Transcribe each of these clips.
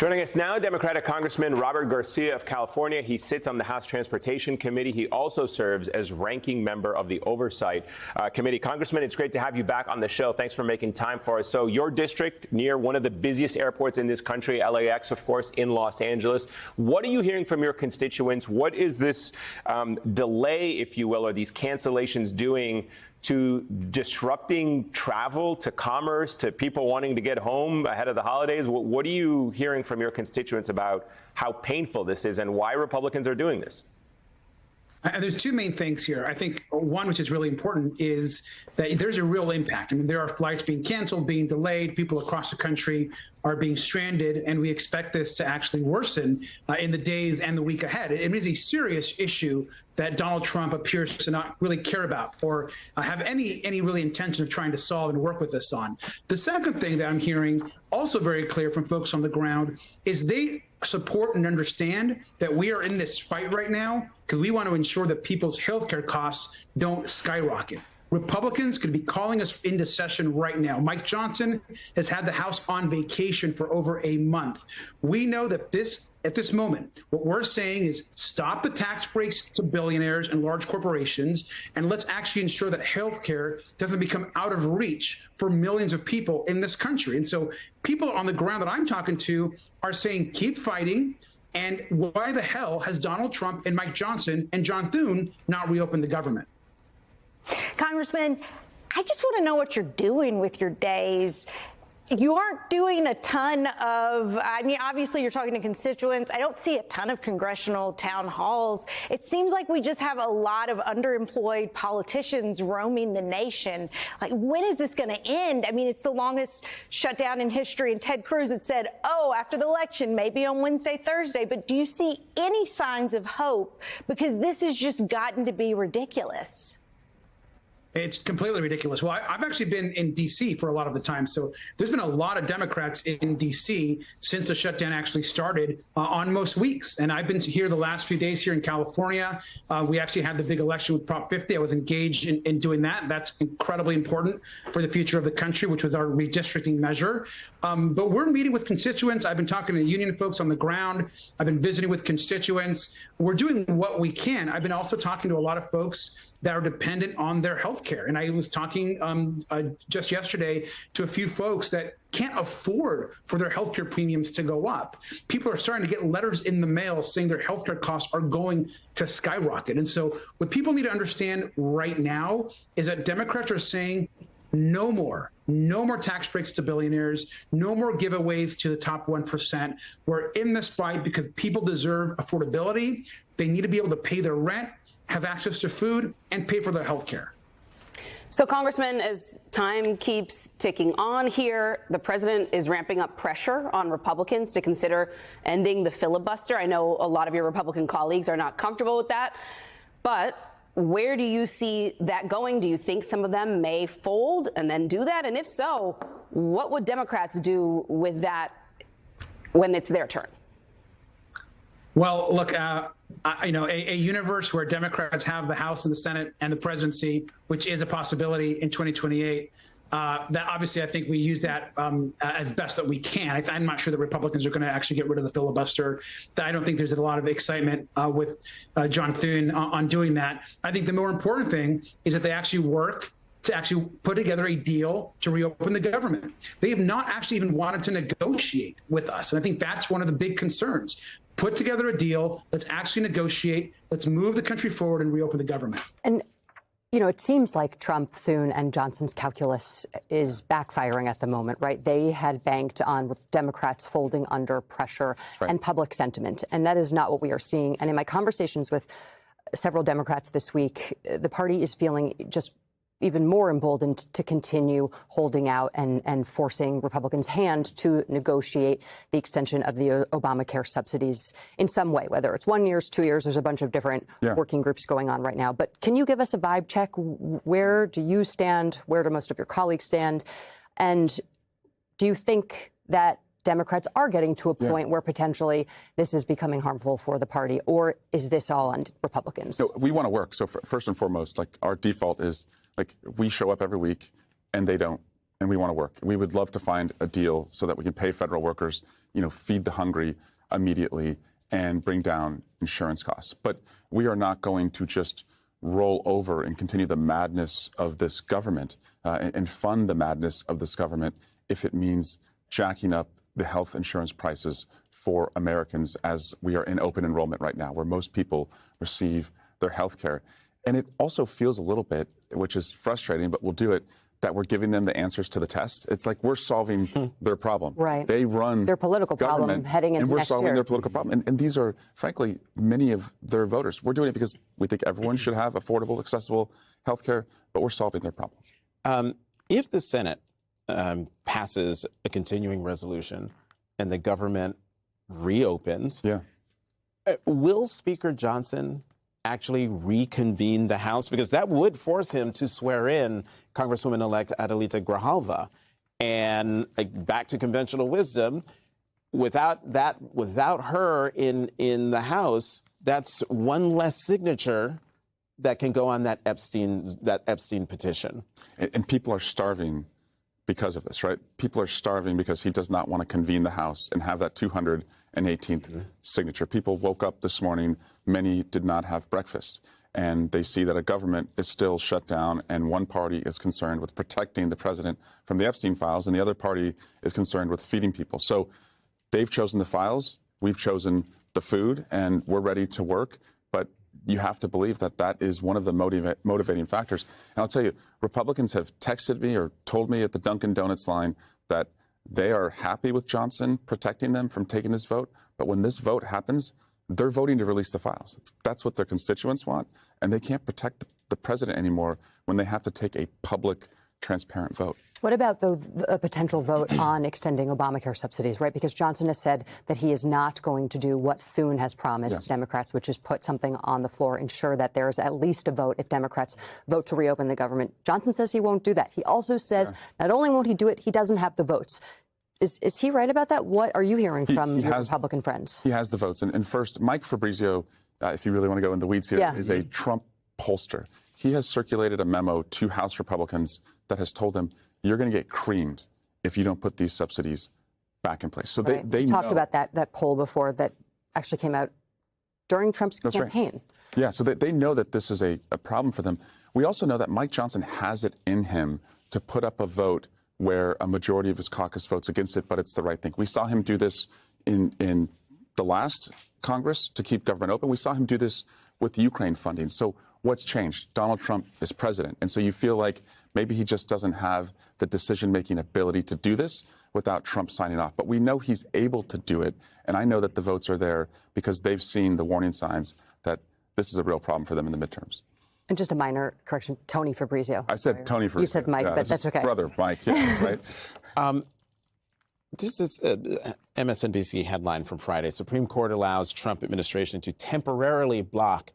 Joining us now, Democratic Congressman Robert Garcia of California. He sits on the House Transportation Committee. He also serves as ranking member of the Oversight Committee. Congressman, it's great to have you back on the show. Thanks for making time for us. So your district, near one of the busiest airports in this country, LAX, of course, in Los Angeles. What are you hearing from your constituents? What is this delay, if you will, or these cancellations doing to disrupting travel, to commerce, to people wanting to get home ahead of the holidays? What are you hearing from your constituents about how painful this is and why Republicans are doing this? There's two main things here. I think one, which is really important, is that there's a real impact. I mean, there are flights being canceled, being delayed. People across the country are being stranded, and we expect this to actually worsen in the days and the week ahead. It is a serious issue that Donald Trump appears to not really care about or have any really intention of trying to solve and work with us on. The second thing that I'm hearing, also very clear from folks on the ground, is they support and understand that we are in this fight right now because we want to ensure that people's healthcare costs don't skyrocket. Republicans could be calling us into session right now. Mike Johnson has had the House on vacation for over a month. We know that at this moment, what we're saying is stop the tax breaks to billionaires and large corporations, and let's actually ensure that healthcare doesn't become out of reach for millions of people in this country. And so people on the ground that I'm talking to are saying, keep fighting. And why the hell has Donald Trump and Mike Johnson and John Thune not reopened the government? Congressman, I just want to know what you're doing with your days. You aren't doing a ton of, I mean, obviously you're talking to constituents. I don't see a ton of congressional town halls. It seems like we just have a lot of underemployed politicians roaming the nation. Like, when is this going to end? I mean, it's the longest shutdown in history. And Ted Cruz had said, oh, after the election, maybe on Wednesday, Thursday. But do you see any signs of hope? Because this has just gotten to be ridiculous. It's completely ridiculous. Well, I've actually been in D.C. for a lot of the time. So there's been a lot of Democrats in D.C. since the shutdown actually started on most weeks. And I've been here the last few days here in California. We actually had the big election with Prop 50. I was engaged in doing that. That's incredibly important for the future of the country, which was our redistricting measure. But we're meeting with constituents. I've been talking to union folks on the ground. I've been visiting with constituents. We're doing what we can. I've been also talking to a lot of folks that are dependent on their health care. And I was talking just yesterday to a few folks that can't afford for their healthcare premiums to go up. People are starting to get letters in the mail saying their healthcare costs are going to skyrocket. And so what people need to understand right now is that Democrats are saying no more tax breaks to billionaires, no more giveaways to the top 1%. We're in this fight because people deserve affordability. They need to be able to pay their rent, have access to food, and pay for their health care. So, Congressman, as time keeps ticking on here, the president is ramping up pressure on Republicans to consider ending the filibuster. I know a lot of your Republican colleagues are not comfortable with that, but where do you see that going? Do you think some of them may fold and then do that? And if so, what would Democrats do with that when it's their turn? Well, look, a universe where Democrats have the House and the Senate and the presidency, which is a possibility in 2028. That obviously, I think we use that as best that we can. I'm not sure that Republicans are going to actually get rid of the filibuster. I don't think there's a lot of excitement with John Thune on doing that. I think the more important thing is that they actually work to actually put together a deal to reopen the government. They have not actually even wanted to negotiate with us. And I think that's one of the big concerns. Put together a deal. Let's actually negotiate. Let's move the country forward and reopen the government. And, you know, it seems like Trump, Thune, and Johnson's calculus is backfiring at the moment, right? They had banked on Democrats folding under pressure and public sentiment. And that is not what we are seeing. And in my conversations with several Democrats this week, the party is feeling just even more emboldened to continue holding out and forcing Republicans' hand to negotiate the extension of the Obamacare subsidies in some way, whether it's 1 year, 2 years. There's a bunch of different working groups going on right now. But can you give us a vibe check? Where do you stand? Where do most of your colleagues stand? And do you think that Democrats are getting to a point where potentially this is becoming harmful for the party, or is this all on Republicans? No, we want to work. So first and foremost, like, our default is, like, we show up every week and they don't. and we want to work. We would love to find a deal so that we can pay federal workers, feed the hungry immediately and bring down insurance costs. But we are not going to just roll over and continue the madness of this government and fund the madness of this government if it means jacking up the health insurance prices for Americans as we are in open enrollment right now, where most people receive their health care. And it also feels a little bit, which is frustrating, but we'll do it, that we're giving them the answers to the test. It's like we're solving their problem. Right. They run their political problem heading into next year. And we're solving their political problem. And these are, frankly, many of their voters. We're doing it because we think everyone should have affordable, accessible health care, but we're solving their problem. If the Senate passes a continuing resolution and the government reopens, will Speaker Johnson actually reconvene the House? Because that would force him to swear in Congresswoman-elect Adelita Grijalva. And back to conventional wisdom, without her in the House, that's one less signature that can go on that Epstein petition. And people are starving because of this, right? People are starving because he does not want to convene the House and have that 218th signature. People woke up this morning, many did not have breakfast, and they see that a government is still shut down and one party is concerned with protecting the president from the Epstein files and the other party is concerned with feeding people. So they've chosen the files, we've chosen the food, and we're ready to work. But you have to believe that that is one of the motivating factors. And I'll tell you, Republicans have texted me or told me at the Dunkin' Donuts line that they are happy with Johnson protecting them from taking this vote. But when this vote happens, they're voting to release the files. That's what their constituents want. And they can't protect the president anymore when they have to take a public, transparent vote. What about a potential vote on extending Obamacare subsidies, right? Because Johnson has said that he is not going to do what Thune has promised Democrats, which is put something on the floor, ensure that there is at least a vote if Democrats vote to reopen the government. Johnson says he won't do that. He also says not only won't he do it, he doesn't have the votes. Is he right about that? What are you hearing from your Republican friends? He has the votes. And first, Mike Fabrizio, if you really want to go in the weeds here, is a Trump pollster. He has circulated a memo to House Republicans that has told them, you're going to get creamed if you don't put these subsidies back in place. So they talked about that poll before that actually came out during Trump's campaign. Right. Yeah, so they know that this is a problem for them. We also know that Mike Johnson has it in him to put up a vote where a majority of his caucus votes against it, but it's the right thing. We saw him do this in the last Congress to keep government open. We saw him do this with the Ukraine funding. So what's changed? Donald Trump is president. And so you feel like maybe he just doesn't have the decision-making ability to do this without Trump signing off. But we know he's able to do it. And I know that the votes are there because they've seen the warning signs that this is a real problem for them in the midterms. And just a minor correction, Tony Fabrizio. I said Tony Fabrizio. You said Mike, but that's okay. Brother Mike, right? This is MSNBC headline from Friday. Supreme Court allows Trump administration to temporarily block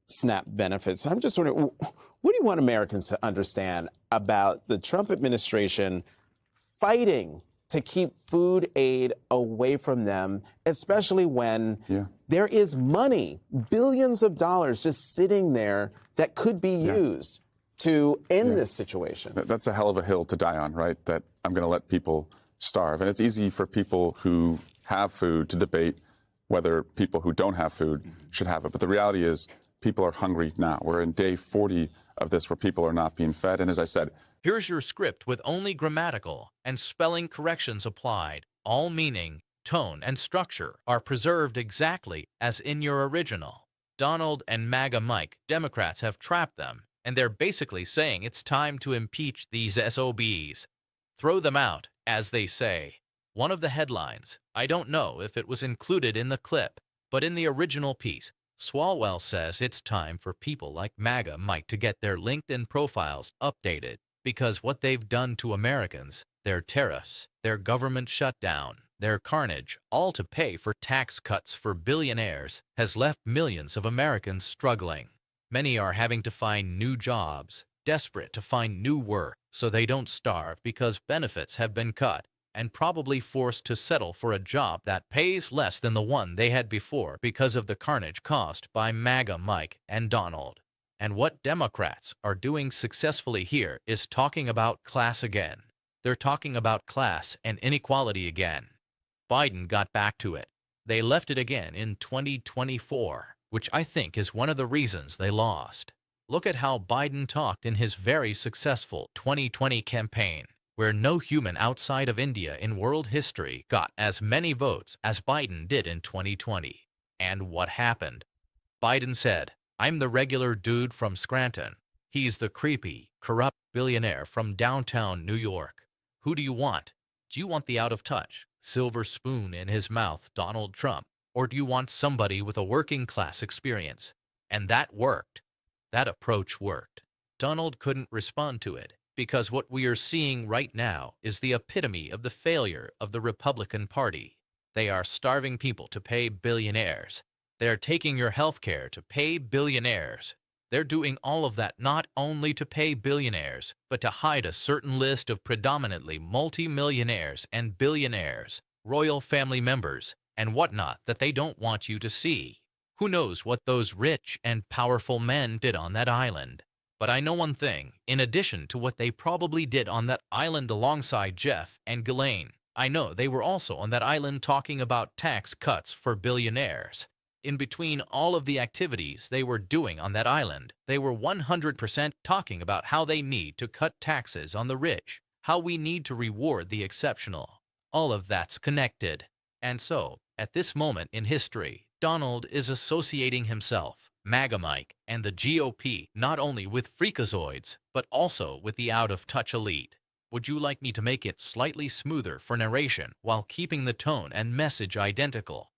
SNAP benefits. I'm just wondering, what do you want Americans to understand about the Trump administration fighting to keep food aid away from them, especially when there is money, billions of dollars just sitting there that could be used to end this situation? That's a hell of a hill to die on, right? That I'm going to let people starve. And it's easy for people who have food to debate whether people who don't have food should have it. But the reality is people are hungry now. We're in day 40 of this where people are not being fed. And as I said, here's your script with only grammatical and spelling corrections applied. All meaning, tone, and structure are preserved exactly as in your original. Donald and MAGA Mike, Democrats have trapped them, and they're basically saying it's time to impeach these SOBs. Throw them out, as they say. One of the headlines, I don't know if it was included in the clip, but in the original piece, Swalwell says it's time for people like MAGA Mike to get their LinkedIn profiles updated, because what they've done to Americans, their tariffs, their government shutdown, their carnage, all to pay for tax cuts for billionaires, has left millions of Americans struggling. Many are having to find new jobs, desperate to find new work so they don't starve because benefits have been cut, and probably forced to settle for a job that pays less than the one they had before because of the carnage caused by MAGA Mike and Donald. And what Democrats are doing successfully here is talking about class again. They're talking about class and inequality again. Biden got back to it. They left it again in 2024, which I think is one of the reasons they lost. Look at how Biden talked in his very successful 2020 campaign, where no human outside of India in world history got as many votes as Biden did in 2020. And what happened? Biden said, "I'm the regular dude from Scranton. He's the creepy, corrupt billionaire from downtown New York. Who do you want? Do you want the out-of-touch, silver spoon in his mouth Donald Trump, or do you want somebody with a working-class experience?" And that worked. That approach worked. Donald couldn't respond to it, because what we are seeing right now is the epitome of the failure of the Republican Party. They are starving people to pay billionaires. They are taking your health care to pay billionaires. They're doing all of that not only to pay billionaires, but to hide a certain list of predominantly multimillionaires and billionaires, royal family members, and whatnot that they don't want you to see. Who knows what those rich and powerful men did on that island? But I know one thing, in addition to what they probably did on that island alongside Jeff and Ghislaine, I know they were also on that island talking about tax cuts for billionaires. In between all of the activities they were doing on that island, they were 100% talking about how they need to cut taxes on the rich, how we need to reward the exceptional. All of that's connected. And so, at this moment in history, Donald is associating himself, MAGA Mike, and the GOP not only with freakazoids, but also with the out-of-touch elite. Would you like me to make it slightly smoother for narration while keeping the tone and message identical?